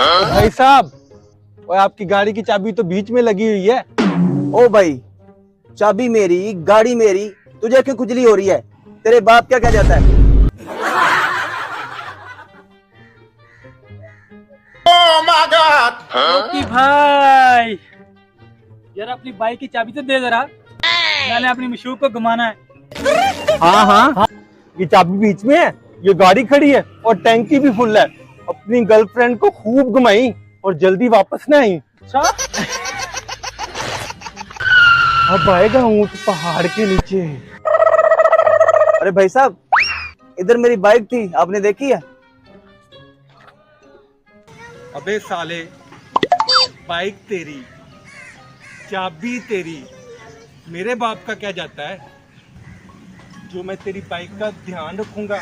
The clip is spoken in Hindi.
भाई साहब, और आपकी गाड़ी की चाबी तो बीच में लगी हुई है। ओ भाई, चाबी मेरी, गाड़ी मेरी, तुझे क्यों खुजली हो रही है? तेरे बाप क्या कह जाता है? कि भाई यार अपनी बाइक की चाबी तो दे जरा, मैंने अपनी मशूक को घुमाना है। हाँ हाँ, ये चाबी बीच में है, ये गाड़ी खड़ी है और टैंकी भी फुल है। अपनी गर्लफ्रेंड को खूब घुमाई और जल्दी वापस न आई। अच्छा, अब आएगा ऊंट पहाड़ के नीचे। अरे भाई साहब, इधर मेरी बाइक थी, आपने देखी है? अबे साले, बाइक तेरी, चाबी तेरी, मेरे बाप का क्या जाता है? जो मैं तेरी बाइक का ध्यान रखूंगा